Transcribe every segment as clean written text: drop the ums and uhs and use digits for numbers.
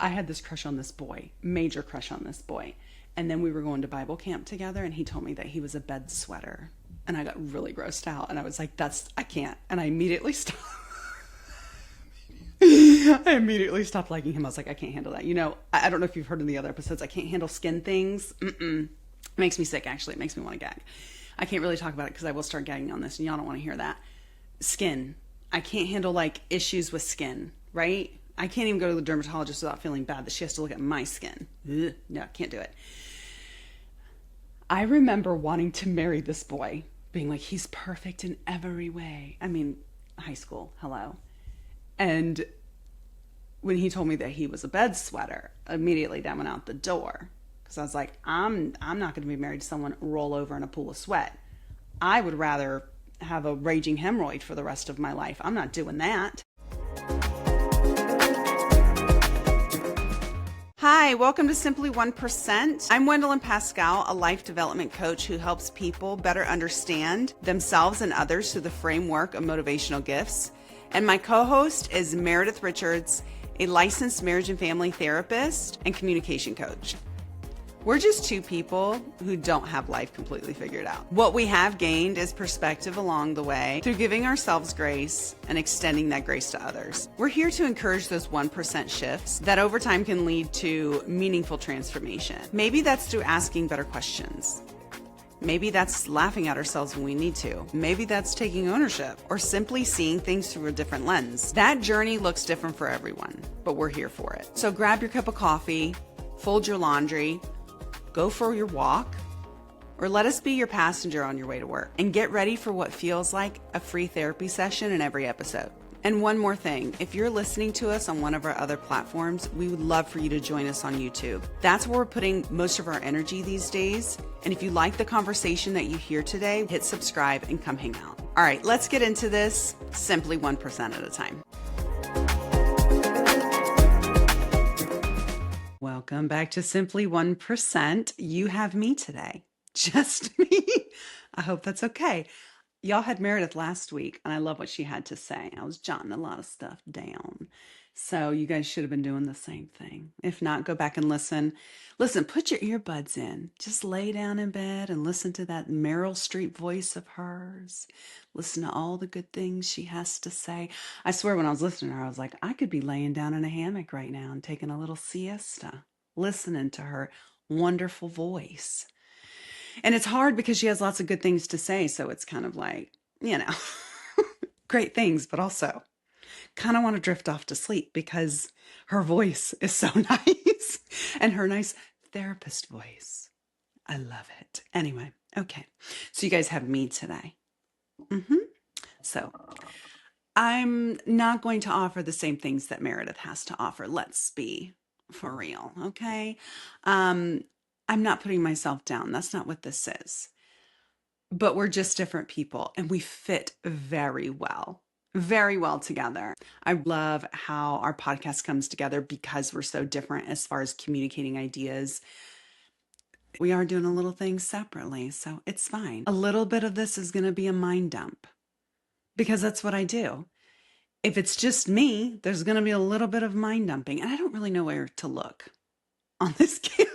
I had this crush on this boy, major crush on this boy. And then we were going to Bible camp together and he told me that he was a bed sweater. And I got really grossed out and I was like, I can't. And I immediately stopped. I immediately stopped liking him. I was like, I can't handle that. I don't know if you've heard in the other episodes, I can't handle skin things. It makes me sick, actually. It makes me want to gag. I can't really talk about it because I will start gagging on this and y'all don't want to hear that. Skin. I can't handle like issues with skin, right? I can't even go to the dermatologist without feeling bad that she has to look at my skin. Ugh, no, can't do it. I remember wanting to marry this boy, being like, he's perfect in every way. I mean, high school, hello. And when he told me that he was a bed sweater, immediately that went out the door. Because I was like, I'm not going to be married to someone roll over in a pool of sweat. I would rather have a raging hemorrhoid for the rest of my life. I'm not doing that. Hi, welcome to Simply 1%. I'm Wendolyn Pascal, a life development coach who helps people better understand themselves and others through the framework of motivational gifts. And my co-host is Meredith Richards, a licensed marriage and family therapist and communication coach. We're just two people who don't have life completely figured out. What we have gained is perspective along the way through giving ourselves grace and extending that grace to others. We're here to encourage those 1% shifts that over time can lead to meaningful transformation. Maybe that's through asking better questions. Maybe that's laughing at ourselves when we need to. Maybe that's taking ownership or simply seeing things through a different lens. That journey looks different for everyone, but we're here for it. So grab your cup of coffee, fold your laundry, go for your walk, or let us be your passenger on your way to work and get ready for what feels like a free therapy session in every episode. And one more thing, if you're listening to us on one of our other platforms, we would love for you to join us on YouTube. That's where we're putting most of our energy these days. And if you like the conversation that you hear today, hit subscribe and come hang out. All right, let's get into this simply 1% at a time. Welcome back to Simply 1%. You have me today, just me. I hope that's okay. Y'all had Meredith last week, and I love what she had to say. I was jotting a lot of stuff down. So you guys should have been doing the same thing. If not, go back and listen. Listen, put your earbuds in. Just lay down in bed and listen to that Meryl Streep voice of hers. Listen to all the good things she has to say. I swear when I was listening to her, I was like, I could be laying down in a hammock right now and taking a little siesta, listening to her wonderful voice. And it's hard because she has lots of good things to say. So it's kind of like, great things, but also kind of want to drift off to sleep because her voice is so nice and her nice therapist voice. I love it. Anyway, okay. So you guys have me today. So I'm not going to offer the same things that Meredith has to offer. Let's be for real. Okay. I'm not putting myself down. That's not what this is. But we're just different people and we fit very well together. I love how our podcast comes together because we're so different as far as communicating ideas. We are doing a little things separately, so it's fine. A little bit of this is going to be a mind dump because that's what I do. If it's just me, there's going to be a little bit of mind dumping and I don't really know where to look on this camera.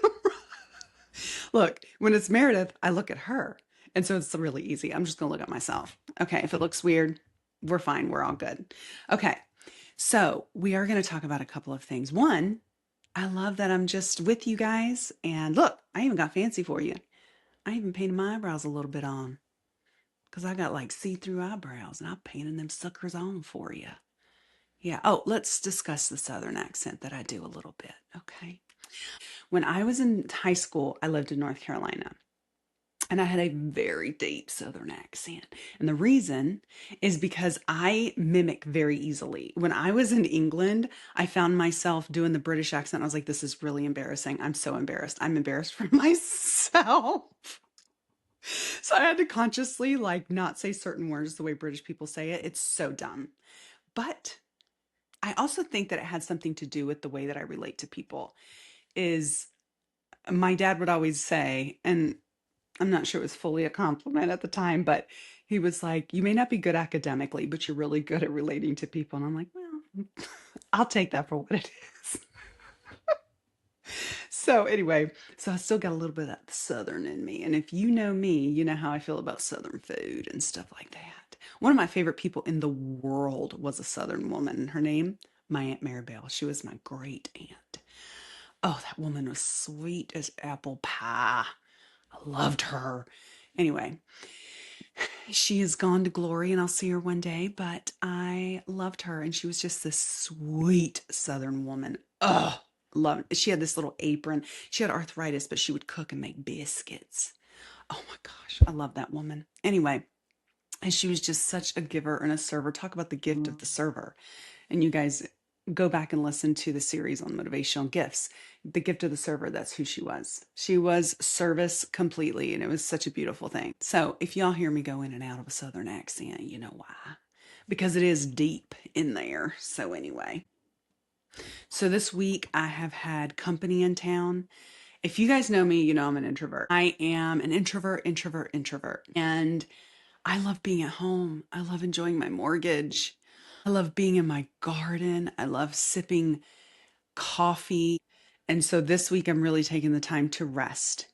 Look, when it's Meredith, I look at her. And so it's really easy. I'm just going to look at myself. Okay. If it looks weird, we're fine. We're all good. Okay. So we are going to talk about a couple of things. One, I love that I'm just with you guys. And look, I even got fancy for you. I even painted my eyebrows a little bit on because I got like see-through eyebrows and I painted them suckers on for you. Yeah. Oh, let's discuss the Southern accent that I do a little bit. Okay. When I was in high school, I lived in North Carolina and I had a very deep Southern accent. And the reason is because I mimic very easily. When I was in England, I found myself doing the British accent. I was like, this is really embarrassing. I'm so embarrassed. I'm embarrassed for myself. So I had to consciously not say certain words the way British people say it. It's so dumb. But I also think that it had something to do with the way that I relate to people. Is my dad would always say, and I'm not sure it was fully a compliment at the time, but he was like, you may not be good academically, but you're really good at relating to people. And I'm like, well, I'll take that for what it is. So anyway, so I still got a little bit of that Southern in me. And if you know me, you know how I feel about Southern food and stuff like that. One of my favorite people in the world was a Southern woman. Her name, my Aunt Maribel. She was my great aunt. Oh, that woman was sweet as apple pie. I loved her. Anyway, she is gone to glory and I'll see her one day, but I loved her and she was just this sweet Southern woman. Oh, loved. She had this little apron. She had arthritis, but she would cook and make biscuits. Oh my gosh, I love that woman. Anyway, and she was just such a giver and a server. Talk about the gift of the server. And you guys go back and listen to the series on motivational gifts. The gift of the server, that's who she was. She was service completely, and it was such a beautiful thing. So if y'all hear me go in and out of a Southern accent, you know why. Because it is deep in there. So anyway, so this week I have had company in town. If you guys know me, you know I'm an introvert. I am an introvert. And I love being at home. I love enjoying my mortgage. I love being in my garden. I love sipping coffee. And so this week I'm really taking the time to rest.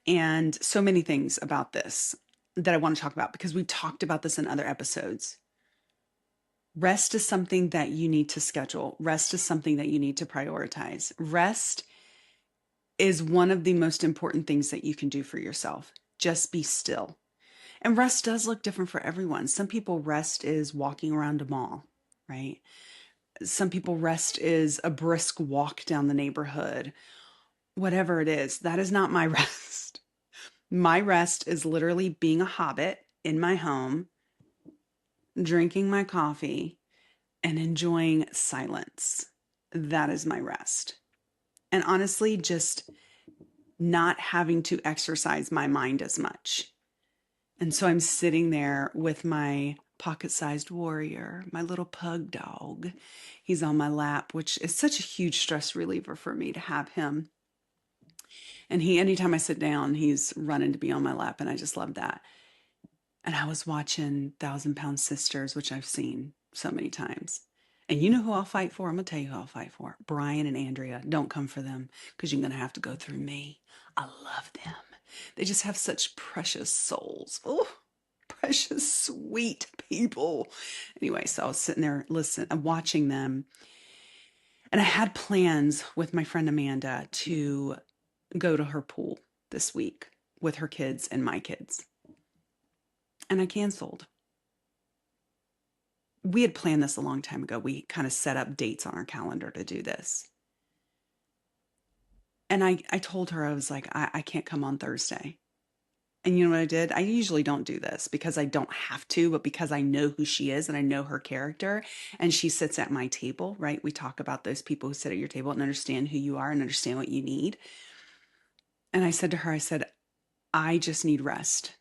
And so many things about this that I want to talk about because we've talked about this in other episodes. Rest is something that you need to schedule. Rest is something that you need to prioritize. Rest is one of the most important things that you can do for yourself. Just be still. And rest does look different for everyone. Some people rest is walking around a mall, right? Some people rest is a brisk walk down the neighborhood. Whatever it is, that is not my rest. My rest is literally being a hobbit in my home, drinking my coffee, and enjoying silence. That is my rest. And honestly, just not having to exercise my mind as much. And so I'm sitting there with my pocket-sized warrior, my little pug dog. He's on my lap, which is such a huge stress reliever for me to have him. And anytime I sit down, he's running to be on my lap, and I just love that. And I was watching Thousand Pound Sisters, which I've seen so many times. And you know who I'll fight for? I'm going to tell you who I'll fight for. Brian and Andrea. Don't come for them because you're going to have to go through me. I love them. They just have such precious souls. Oh, precious, sweet people. Anyway, so I was sitting there listening, watching them. And I had plans with my friend Amanda to go to her pool this week with her kids and my kids. And I canceled. We had planned this a long time ago. We kind of set up dates on our calendar to do this. And I told her, I was like, I can't come on Thursday. And you know what I did? I usually don't do this because I don't have to, but because I know who she is and I know her character and she sits at my table, right? We talk about those people who sit at your table and understand who you are and understand what you need. And I said to her, I said, I just need rest.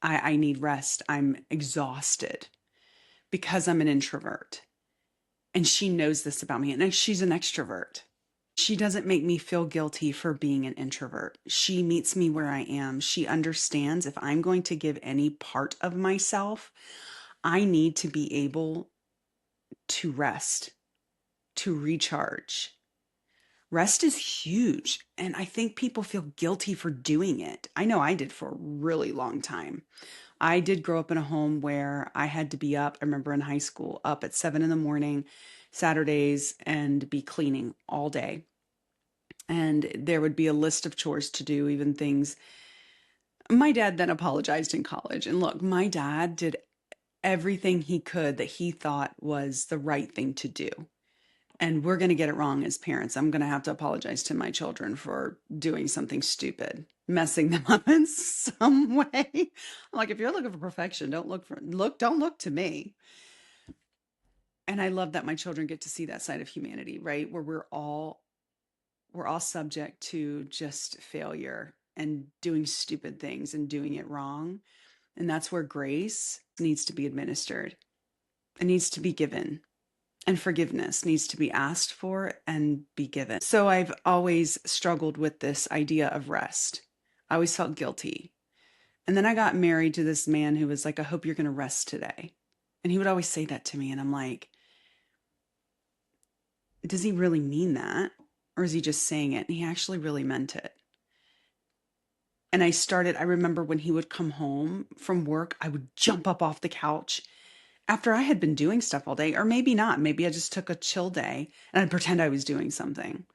I need rest. I'm exhausted because I'm an introvert. And she knows this about me. And she's an extrovert. She doesn't make me feel guilty for being an introvert. She meets me where I am. She understands if I'm going to give any part of myself, I need to be able to rest, to recharge. Rest is huge. And I think people feel guilty for doing it. I know I did for a really long time. I did grow up in a home where I had to be up, I remember in high school, up at 7 in the morning, Saturdays, and be cleaning all day. And there would be a list of chores to do, even things. My dad then apologized in college. And look, my dad did everything he could that he thought was the right thing to do. And we're going to get it wrong as parents. I'm going to have to apologize to my children for doing something stupid, messing them up in some way. I'm like, if you're looking for perfection, don't look to me. And I love that my children get to see that side of humanity, right? Where we're all subject to just failure and doing stupid things and doing it wrong. And that's where grace needs to be administered. It needs to be given. And forgiveness needs to be asked for and be given. So I've always struggled with this idea of rest. I always felt guilty. And then I got married to this man who was like, I hope you're going to rest today. And he would always say that to me. And I'm like, does he really mean that? or is he just saying it? And he actually really meant it. And I remember when he would come home from work, I would jump up off the couch after I had been doing stuff all day, or maybe not. Maybe I just took a chill day and I'd pretend I was doing something.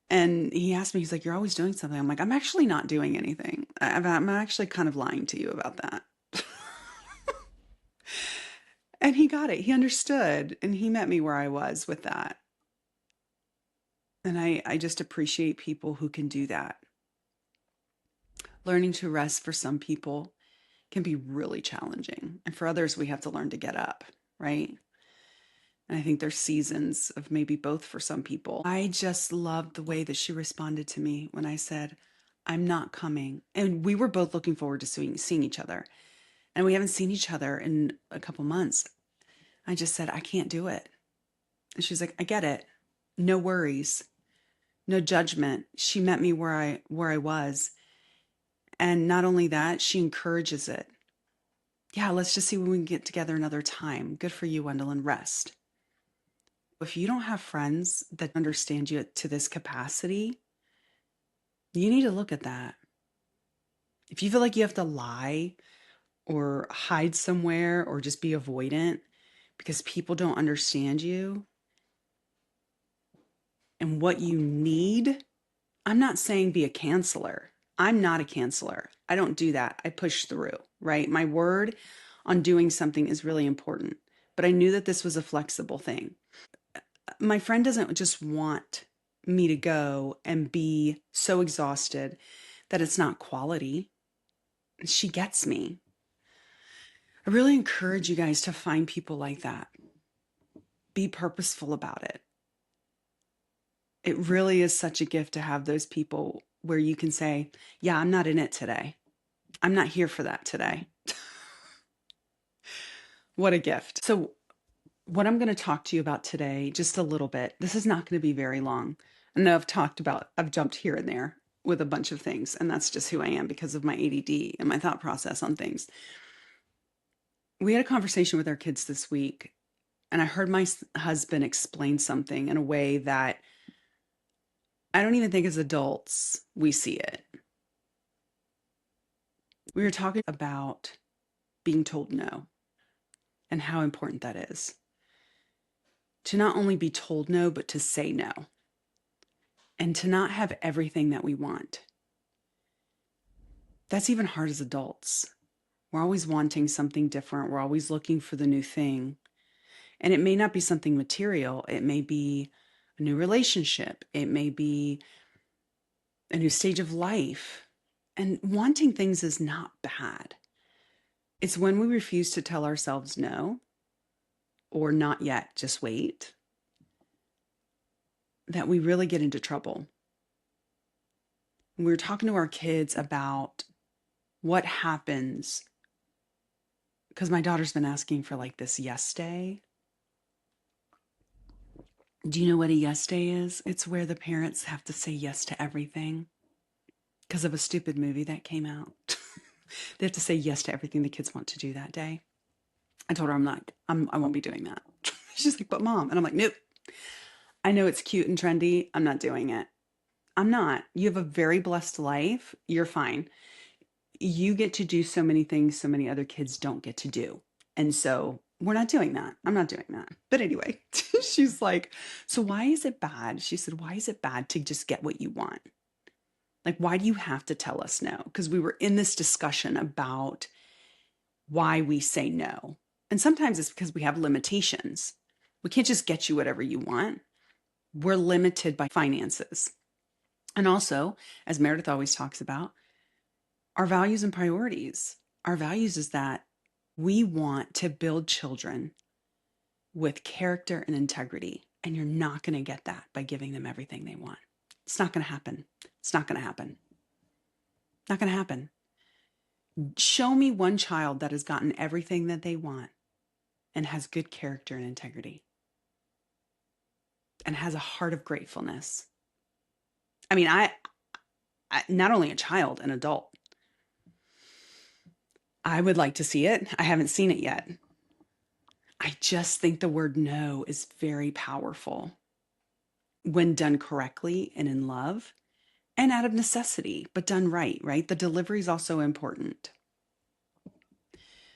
And he asked me, he's like, "You're always doing something." I'm like, "I'm actually not doing anything. I'm actually kind of lying to you about that." And he got it. He understood and he met me where I was with that. And I just appreciate people who can do that. Learning to rest for some people can be really challenging. And for others, we have to learn to get up, right? And I think there's seasons of maybe both for some people. I just loved the way that she responded to me when I said, "I'm not coming." And we were both looking forward to seeing each other. And we haven't seen each other in a couple months. I just said, "I can't do it." And she's like, "I get it. No worries. No judgment." She met me where I was. And not only that, she encourages it. "Yeah, let's just see when we can get together another time. Good for you, Wendolyn. Rest." If you don't have friends that understand you to this capacity, you need to look at that. If you feel like you have to lie or hide somewhere or just be avoidant because people don't understand you and what you need, I'm not saying be a canceler. I'm not a canceler. I don't do that. I push through, right? My word on doing something is really important. But I knew that this was a flexible thing. My friend doesn't just want me to go and be so exhausted that it's not quality. She gets me. I really encourage you guys to find people like that. Be purposeful about it. It really is such a gift to have those people where you can say, "Yeah, I'm not in it today. I'm not here for that today." What a gift. So, what I'm going to talk to you about today, just a little bit, this is not going to be very long. I know I've jumped here and there with a bunch of things, and that's just who I am because of my ADD and my thought process on things. We had a conversation with our kids this week, and I heard my husband explain something in a way that I don't even think as adults we see it. We were talking about being told no and how important that is. To not only be told no, but to say no and to not have everything that we want. That's even hard as adults. We're always wanting something different. We're always looking for the new thing. And it may not be something material, it may be a new relationship, it may be a new stage of life. And wanting things is not bad. It's when we refuse to tell ourselves no or not yet, just wait, that we really get into trouble. We were talking to our kids about what happens because my daughter's been asking for like this yes day. Do you know what a yes day is? It's where the parents have to say yes to everything because of a stupid movie that came out. They have to say yes to everything the kids want to do that day. I told her I won't be doing that. She's like, "But mom," and I'm like, "Nope. I know it's cute and trendy. I'm not doing it. I'm not. You have a very blessed life. You're fine. You get to do so many things so many other kids don't get to do. And so we're not doing that. I'm not doing that." But anyway, she's like, "So why is it bad?" She said, "Why is it bad to just get what you want? Like, why do you have to tell us no?" Because we were in this discussion about why we say no. And sometimes it's because we have limitations. We can't just get you whatever you want. We're limited by finances. And also, as Meredith always talks about, our values and priorities. Our values is that we want to build children with character and integrity. And you're not going to get that by giving them everything they want. It's not going to happen. It's not going to happen. Not going to happen. Show me one child that has gotten everything that they want and has good character and integrity and has a heart of gratefulness. I mean, I not only a child, an adult. I would like to see it. I haven't seen it yet. I just think the word no is very powerful. when done correctly and in love and out of necessity, but done right, right? The delivery is also important.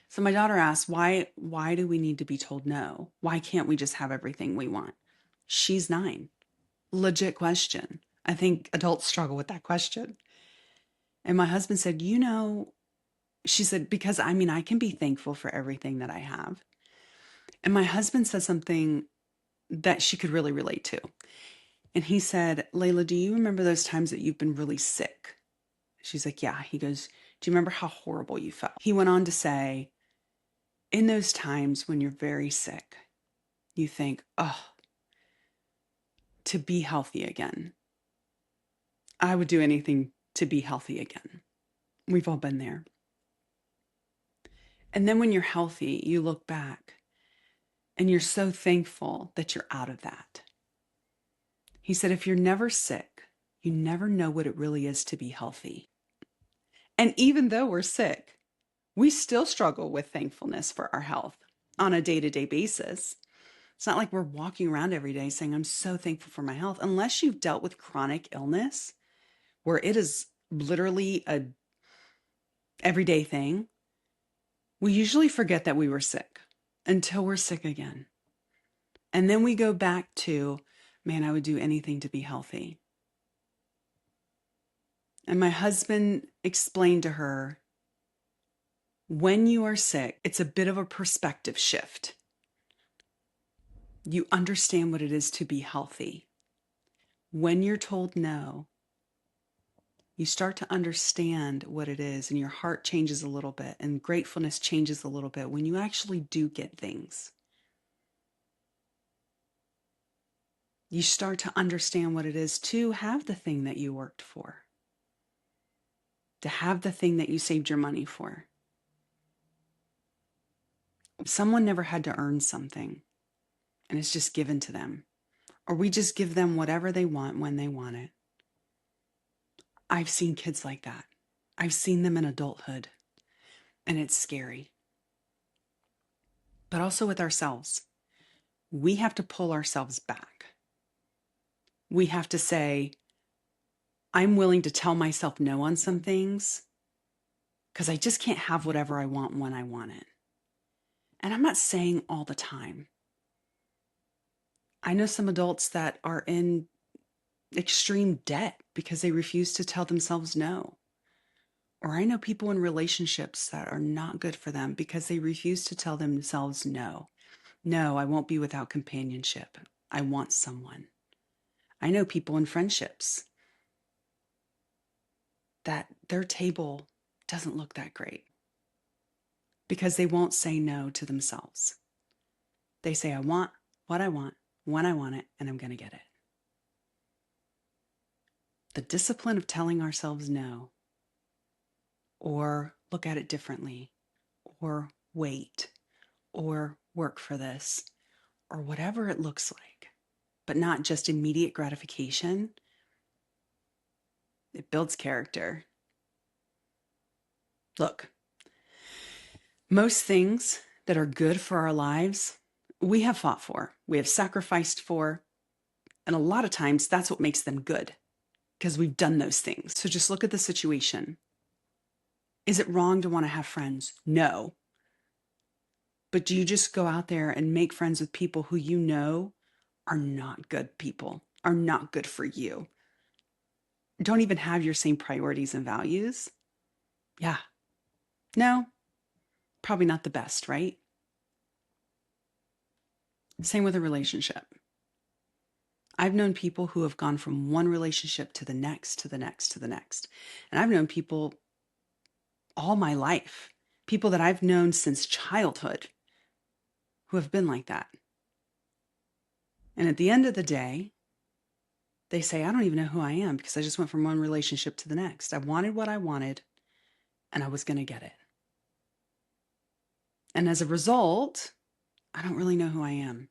So my daughter asked, why do we need to be told no? Why can't we just have everything we want? She's 9. Legit question. I think adults struggle with that question. And my husband said, she said, because I can be thankful for everything that I have. And my husband said something that she could really relate to. And he said, Layla, do you remember those times that you've been really sick? She's like, yeah. He goes, do you remember how horrible you felt? He went on to say, in those times when you're very sick, you think, oh, to be healthy again. I would do anything to be healthy again. We've all been there. And then when you're healthy, you look back and you're so thankful that you're out of that. He said, if you're never sick, you never know what it really is to be healthy. And even though we're sick, we still struggle with thankfulness for our health on a day-to-day basis. It's not like we're walking around every day saying, I'm so thankful for my health, unless you've dealt with chronic illness where it is literally a everyday thing. We usually forget that we were sick until we're sick again. And then we go back to, man, I would do anything to be healthy. And my husband explained to her, when you are sick, it's a bit of a perspective shift. You understand what it is to be healthy. When you're told no, you start to understand what it is, and your heart changes a little bit, and gratefulness changes a little bit when you actually do get things. You start to understand what it is to have the thing that you worked for, to have the thing that you saved your money for. Someone never had to earn something, and it's just given to them. Or we just give them whatever they want when they want it. I've seen kids like that. I've seen them in adulthood, and it's scary. But also with ourselves, we have to pull ourselves back. We have to say, I'm willing to tell myself no on some things because I just can't have whatever I want when I want it. And I'm not saying all the time. I know some adults that are in extreme debt because they refuse to tell themselves no. Or I know people in relationships that are not good for them because they refuse to tell themselves no. No, I won't be without companionship. I want someone. I know people in friendships that their table doesn't look that great because they won't say no to themselves. They say, I want what I want, when I want it, and I'm going to get it. The discipline of telling ourselves no, or look at it differently, or wait, or work for this, or whatever it looks like, but not just immediate gratification. It builds character. Look, most things that are good for our lives, we have fought for, we have sacrificed for, and a lot of times that's what makes them good because we've done those things. So just look at the situation. Is it wrong to want to have friends? No. But do you just go out there and make friends with people who you know are not good people, are not good for you, don't even have your same priorities and values? Yeah. No, probably not the best, right? Same with a relationship. I've known people who have gone from one relationship to the next, to the next, to the next. And I've known people all my life, people that I've known since childhood who have been like that. And at the end of the day, they say, I don't even know who I am because I just went from one relationship to the next. I wanted what I wanted and I was going to get it. And as a result, I don't really know who I am.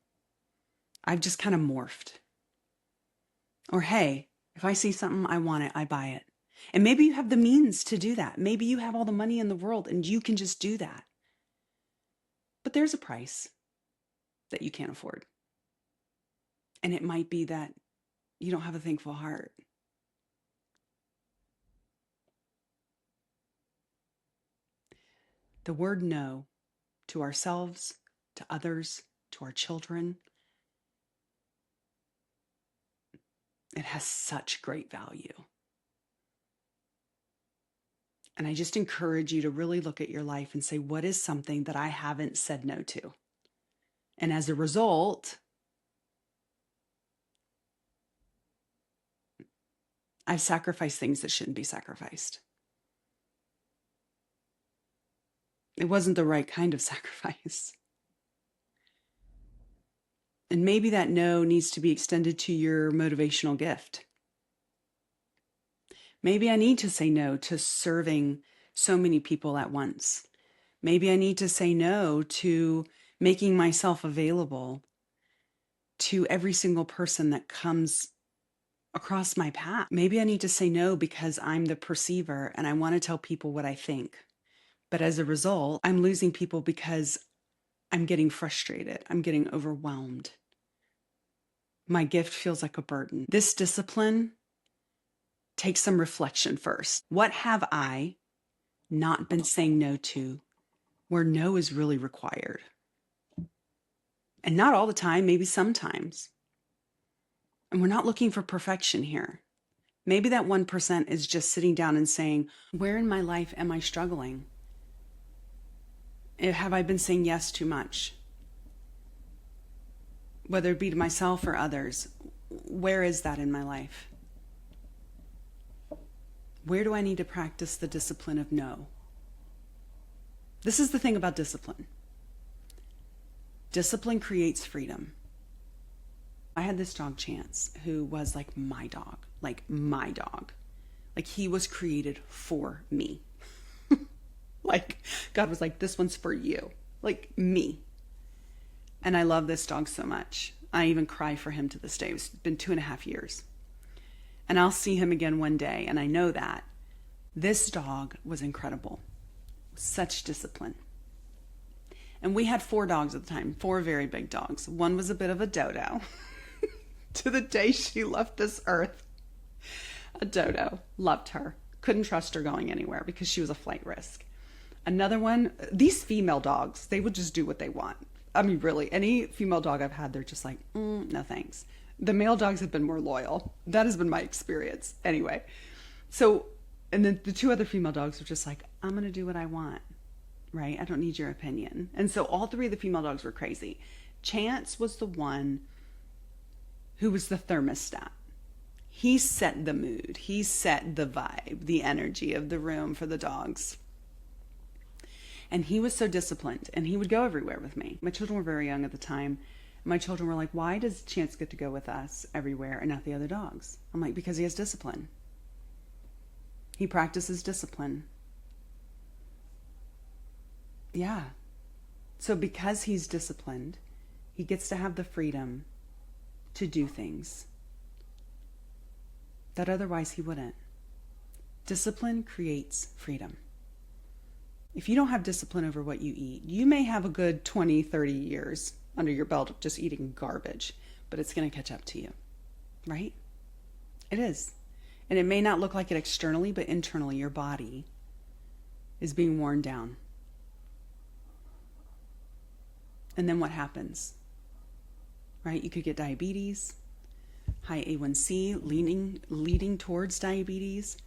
I've just kind of morphed. Or, hey, if I see something, I want it, I buy it. And maybe you have the means to do that. Maybe you have all the money in the world and you can just do that. But there's a price that you can't afford. And it might be that you don't have a thankful heart. The word no to ourselves, to others, to our children, it has such great value. And I just encourage you to really look at your life and say, what is something that I haven't said no to? And as a result, I've sacrificed things that shouldn't be sacrificed. It wasn't the right kind of sacrifice. And maybe that no needs to be extended to your motivational gift. Maybe I need to say no to serving so many people at once. Maybe I need to say no to making myself available to every single person that comes across my path. Maybe I need to say no because I'm the perceiver and I want to tell people what I think. But as a result, I'm losing people because I'm getting frustrated. I'm getting overwhelmed. My gift feels like a burden. This discipline takes some reflection first. What have I not been saying no to where no is really required? And not all the time, maybe sometimes. And we're not looking for perfection here. Maybe that 1% is just sitting down and saying, where in my life am I struggling? Have I been saying yes too much? Whether it be to myself or others, where is that in my life? Where do I need to practice the discipline of no? This is the thing about discipline. Discipline creates freedom. I had this dog, Chance, who was like my dog, like my dog. Like he was created for me. Like God was like, this one's for you, like me. And I love this dog so much. I even cry for him to this day. It's been 2.5 years. And I'll see him again one day. And I know that this dog was incredible. Such discipline. And we had 4 dogs at the time, 4 very big dogs. One was a bit of a dodo to the day she left this earth. A dodo. Loved her. Couldn't trust her going anywhere because she was a flight risk. Another one, these female dogs, they would just do what they want. I mean, really, any female dog I've had, they're just like, no thanks. The male dogs have been more loyal. That has been my experience. Anyway, so, and then the 2 other female dogs were just like, I'm going to do what I want, right? I don't need your opinion. And so all 3 of the female dogs were crazy. Chance was the one who was the thermostat. He set the mood. He set the vibe, the energy of the room for the dogs. And he was so disciplined, and he would go everywhere with me. My children were very young at the time. My children were like, why does Chance get to go with us everywhere and not the other dogs? I'm like, because he has discipline. He practices discipline. Yeah. So because he's disciplined, he gets to have the freedom to do things that otherwise he wouldn't. Discipline creates freedom. If you don't have discipline over what you eat, you may have a good 20, 30 years under your belt of just eating garbage, but it's going to catch up to you, right? It is. And it may not look like it externally, but internally your body is being worn down. And then what happens? Right? You could get diabetes, high A1C, leading towards diabetes.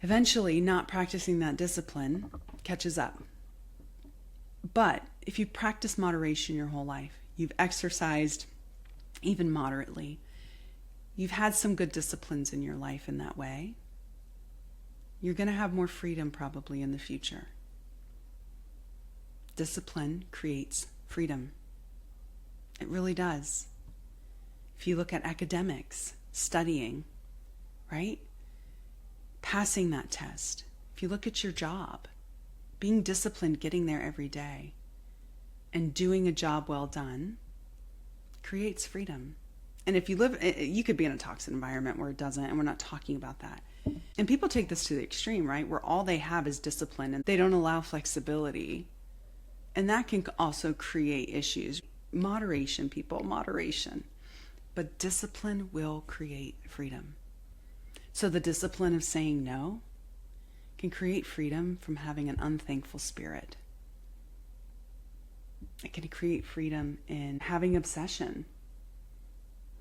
Eventually, not practicing that discipline catches up. But if you practice moderation your whole life, you've exercised even moderately, you've had some good disciplines in your life in that way, you're going to have more freedom probably in the future. Discipline creates freedom. It really does. If you look at academics, studying, right? Passing that test. If you look at your job, being disciplined, getting there every day, and doing a job well done creates freedom. And if you live, you could be in a toxic environment where it doesn't, and we're not talking about that. And people take this to the extreme, right? Where all they have is discipline and they don't allow flexibility. And that can also create issues. Moderation, people, moderation. but discipline will create freedom. So the discipline of saying no can create freedom from having an unthankful spirit. It can create freedom in having obsession,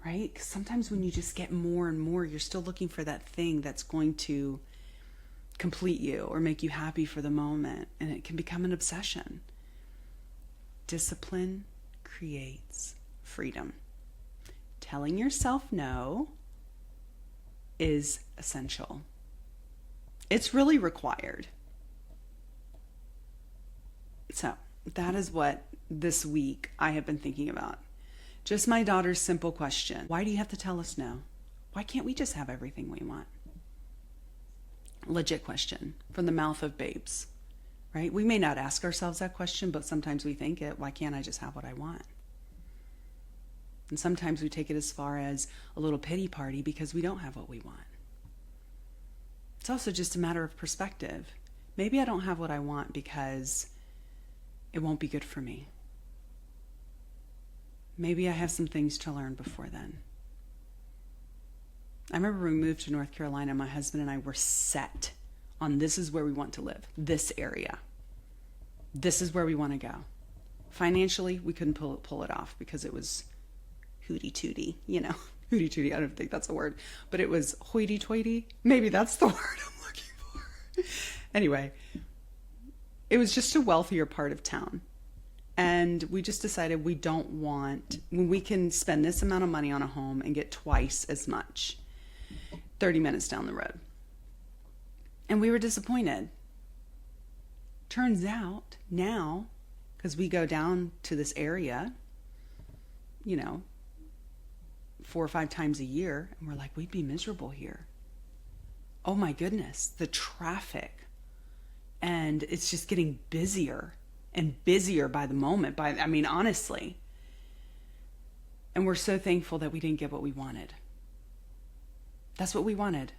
right? Because sometimes when you just get more and more, you're still looking for that thing that's going to complete you or make you happy for the moment, and it can become an obsession. Discipline creates freedom. Telling yourself no is essential. It's really required. So that is what this week I have been thinking about. Just my daughter's simple question. Why do you have to tell us no? Why can't we just have everything we want? Legit question from the mouth of babes, right? We may not ask ourselves that question, but sometimes we think it. Why can't I just have what I want? And sometimes we take it as far as a little pity party because we don't have what we want. It's also just a matter of perspective. Maybe I don't have what I want because it won't be good for me. Maybe I have some things to learn before then. I remember when we moved to North Carolina, my husband and I were set on this is where we want to live, this area. This is where we want to go. Financially, we couldn't pull it off because it was hooty-tooty, Hooty-tooty, I don't think that's a word, but it was hoity-toity. Maybe that's the word I'm looking for. Anyway, it was just a wealthier part of town. And we just decided we don't want, when we can spend this amount of money on a home and get twice as much, 30 minutes down the road. And we were disappointed. Turns out now, because we go down to this area, 4 or 5 times a year, and we're like, we'd be miserable here. Oh my goodness, the traffic. And it's just getting busier and busier by the moment, honestly. And we're so thankful that we didn't get what we wanted. That's what we wanted.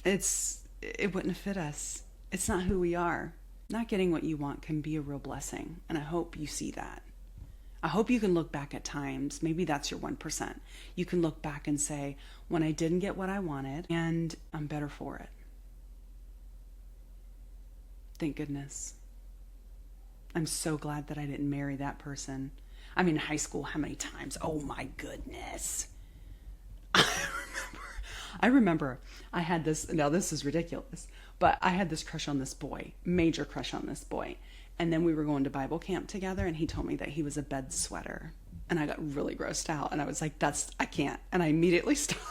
It wouldn't have fit us. It's not who we are. Not getting what you want can be a real blessing. And I hope you see that. I hope you can look back at times. Maybe that's your 1%. You can look back and say, when I didn't get what I wanted, and I'm better for it. Thank goodness. I'm so glad that I didn't marry that person. In high school, how many times? Oh my goodness. I remember I had this, now this is ridiculous, but I had this crush on this boy, major crush on this boy. And then we were going to Bible camp together, and he told me that he was a bed sweater. And I got really grossed out, and I was like, I can't. And I immediately stopped.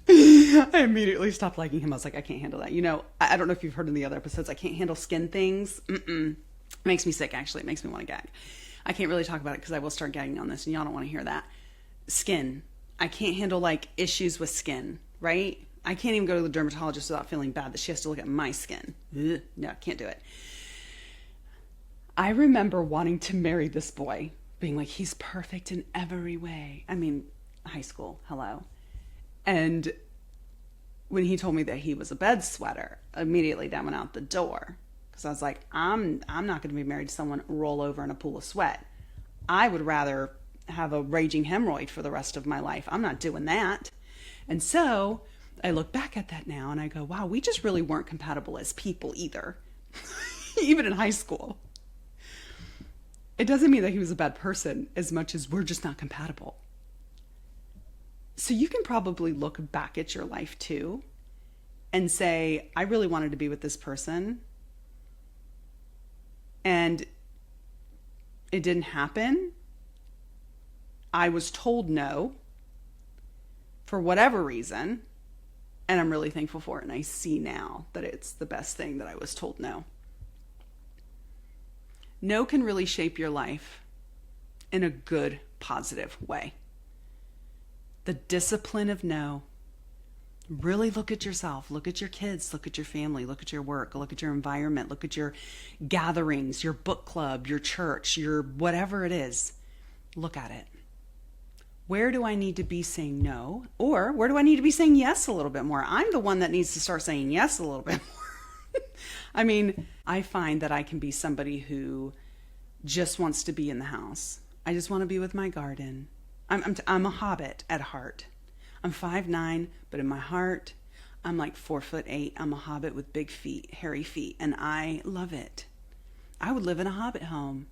I immediately stopped liking him. I was like, I can't handle that. I don't know if you've heard in the other episodes, I can't handle skin things. It makes me sick, actually. It makes me want to gag. I can't really talk about it because I will start gagging on this, and y'all don't want to hear that. Skin. I can't handle issues with skin, right? I can't even go to the dermatologist without feeling bad that she has to look at my skin. Ugh, no, can't do it. I remember wanting to marry this boy, being like, he's perfect in every way. High school, hello. And when he told me that he was a bed sweater, immediately that went out the door. Because I was like, I'm not going to be married to someone roll over in a pool of sweat. I would rather have a raging hemorrhoid for the rest of my life. I'm not doing that. And so I look back at that now and I go, wow, we just really weren't compatible as people either. Even in high school. It doesn't mean that he was a bad person as much as we're just not compatible. So you can probably look back at your life too and say, I really wanted to be with this person and it didn't happen. I was told no for whatever reason, and I'm really thankful for it. And I see now that it's the best thing that I was told no. No can really shape your life in a good, positive way. The discipline of no. Really look at yourself, look at your kids, look at your family, look at your work, look at your environment, look at your gatherings, your book club, your church, your whatever it is. Look at it. Where do I need to be saying no? Or where do I need to be saying yes a little bit more? I'm the one that needs to start saying yes a little bit more. I find that I can be somebody who just wants to be in the house. I just want to be with my garden. I'm a hobbit at heart. I'm 5'9", but in my heart, I'm like 4'8". I'm a hobbit with big feet, hairy feet, and I love it. I would live in a hobbit home.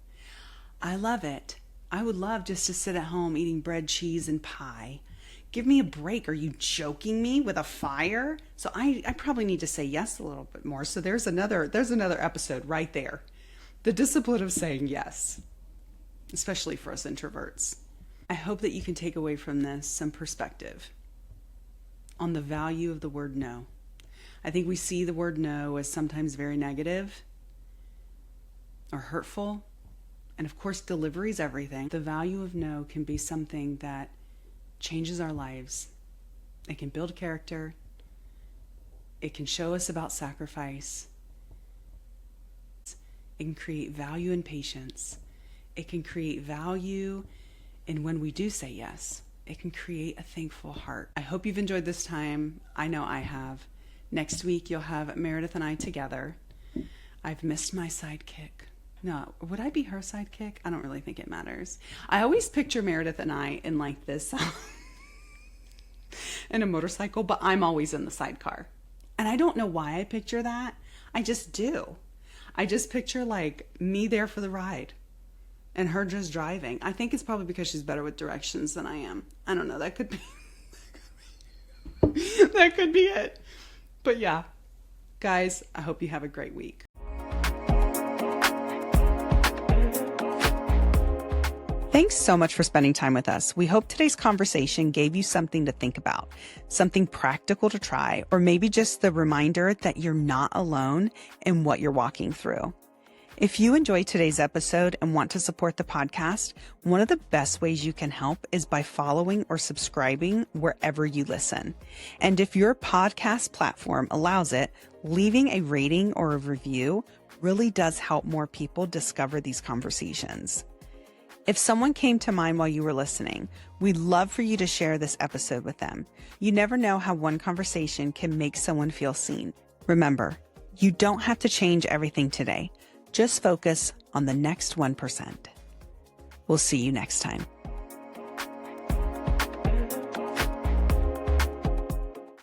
I love it. I would love just to sit at home eating bread, cheese, and pie. Give me a break. Are you joking me with a fire? So I probably need to say yes a little bit more. So there's another episode right there. The discipline of saying yes, especially for us introverts. I hope that you can take away from this some perspective on the value of the word no. I think we see the word no as sometimes very negative or hurtful. And of course, delivery is everything. The value of no can be something that changes our lives. It can build character. It can show us about sacrifice. It can create value in patience. It can create value in when we do say yes. It can create a thankful heart. I hope you've enjoyed this time. I know I have. Next week, you'll have Meredith and I together. I've missed my sidekick. No, would I be her sidekick? I don't really think it matters. I always picture Meredith and I in like this, in a motorcycle, but I'm always in the sidecar. And I don't know why I picture that. I just do. I just picture like me there for the ride and her just driving. I think it's probably because she's better with directions than I am. I don't know. That could be, that could be it. But yeah, guys, I hope you have a great week. Thanks so much for spending time with us. We hope today's conversation gave you something to think about, something practical to try, or maybe just the reminder that you're not alone in what you're walking through. If you enjoyed today's episode and want to support the podcast, one of the best ways you can help is by following or subscribing wherever you listen. And if your podcast platform allows it, leaving a rating or a review really does help more people discover these conversations. If someone came to mind while you were listening, we'd love for you to share this episode with them. You never know how one conversation can make someone feel seen. Remember, you don't have to change everything today. Just focus on the next 1%. We'll see you next time.